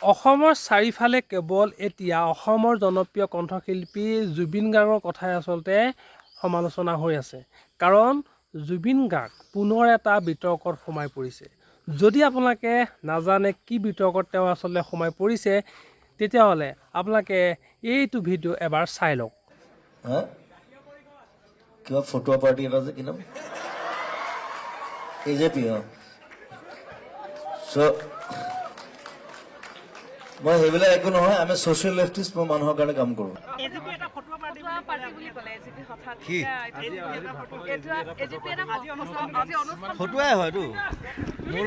অসমৰ চাৰিফালে কেৱল এতিয়া অসমৰ জনপ্ৰিয় কণ্ঠশিল্পী জুবিন গাৰ্গৰ কথাই আচলতে সমালোচনা হৈ আছে। কাৰণ জুবিন গাৰ্গ পুনৰ এটা বিতৰ্কত সোমাই পৰিছে। যদি আপোনালোকে নাজানে কি বিতৰ্কত তেওঁ আচলতে সোমাই পৰিছে, তেতিয়াহ'লে আপোনালোকে এইটো ভিডিঅ' এবাৰ চাই লওক। কিবা ফটোৱা পাৰ্টি এটা যে কিনাম AJP মই সেইবিলাক একো নহয়, আমি ছ'চিয়েল লেফটিষ্ট, মই মানুহৰ কাৰণে কাম কৰোঁ। ফটোৱাই হয়তো মোৰ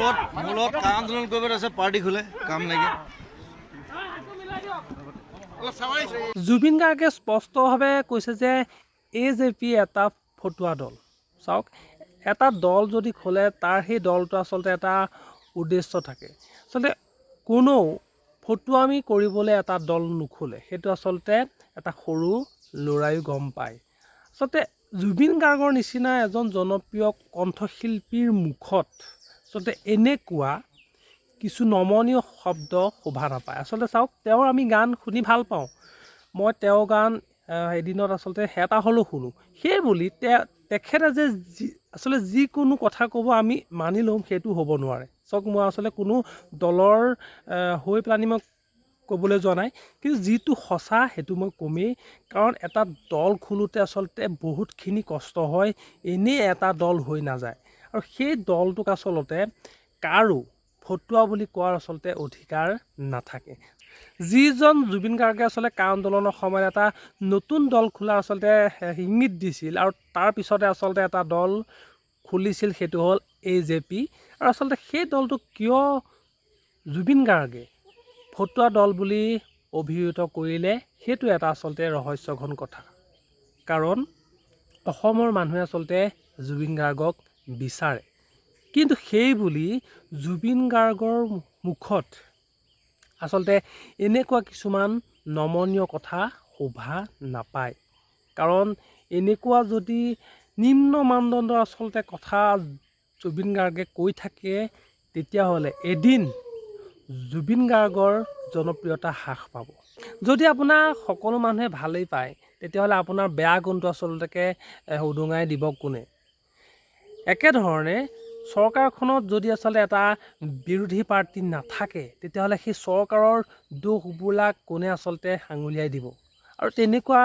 লগত কা আন্দোলন কৰিব আছে, পাৰ্টি খোলে কাম লাগে। জুবিন গাৰ্গে স্পষ্টভাৱে কৈছে যে AJP এটা ফটোৱা দল। চাওক, এটা দল যদি খোলে তাৰ সেই দলটো আচলতে এটা উদ্দেশ্য থাকে। আচলতে কোনো ফটোৱামি কৰিবলৈ এটা দল নোখোলে, সেইটো আচলতে এটা সৰু ল'ৰায়ো গম পায়। আচলতে জুবিন গাৰ্গৰ নিচিনা এজন জনপ্ৰিয় কণ্ঠশিল্পীৰ মুখত আচলতে এনেকুৱা কিছু নমনীয় শব্দ শোভা নাপায়। আচলতে চাওক, তেওঁৰ আমি গান শুনি ভাল পাওঁ। মই তেওঁৰ গান এদিনত আচলতে এটা হ'লেও শুনো। সেই বুলি তেখেতে যে আচলতে যিকোনো কথা ক'ব আমি মানি ল'ম, সেইটো হ'ব নোৱাৰে। চাওক, মই আচলতে কোনো দলৰ হৈ পেলানি মই ক'বলৈ যোৱা নাই, কিন্তু যিটো সঁচা সেইটো মই কমেই। কাৰণ এটা দল খোলোতে আচলতে বহুতখিনি কষ্ট হয়, এনেই এটা দল হৈ নাযায়। আৰু সেই দলটোক আচলতে কাৰো ফটোৱা বুলি কোৱাৰ আচলতে অধিকাৰ নাথাকে। যিজন জুবিন গাৰ্গে আচলতে কা আন্দোলনৰ সময়ত এটা নতুন দল খোলা আচলতে ইংগিত দিছিল, আৰু তাৰ পিছতে আচলতে এটা দল খুলিছিল, সেইটো হ'ল AJP। আৰু আচলতে সেই দলটো কিয় জুবিন গাৰ্গে ফটোৱা দল বুলি অভিহিত কৰিলে, সেইটো এটা আচলতে ৰহস্যঘন কথা। কাৰণ অসমৰ মানুহে আচলতে জুবিন গাৰ্গক বিচাৰে, কিন্তু সেই বুলি জুবিন গাৰ্গৰ মুখত আচলতে এনেকুৱা কিছুমান নমনীয় কথা শোভা নাপায়। কাৰণ এনেকুৱা যদি নিম্ন মানদণ্ডৰ আচলতে কথা জুবিন গাৰ্গে কৈ থাকে, তেতিয়াহ'লে এদিন জুবিন গাৰ্গৰ জনপ্ৰিয়তা হ্ৰাস পাব। যদি আপোনাৰ সকলো মানুহে ভালেই পায়, তেতিয়াহ'লে আপোনাৰ বেয়া গুণটো আচলতে উদঙাই দিব কোনে? একেধৰণে চৰকাৰখনত যদি আচলতে এটা বিৰোধী পাৰ্টি নাথাকে, তেতিয়াহ'লে সেই চৰকাৰৰ দোষবিলাক কোনে আচলতে আঙুলিয়াই দিব? আৰু তেনেকুৱা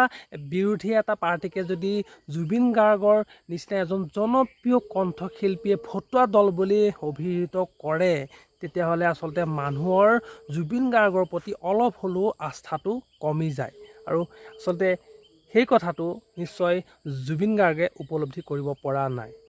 বিৰোধী এটা পাৰ্টিকে যদি জুবিন গাৰ্গৰ নিচিনা এজন জনপ্ৰিয় কণ্ঠশিল্পীয়ে ফটোৱা দল বুলি অভিহিত কৰে, তেতিয়াহ'লে আচলতে মানুহৰ জুবিন গাৰ্গৰ প্ৰতি অলপ হ'লেও আস্থাটো কমি যায়। আৰু আচলতে সেই কথাটো নিশ্চয় জুবিন গাৰ্গে উপলব্ধি কৰিব পৰা নাই।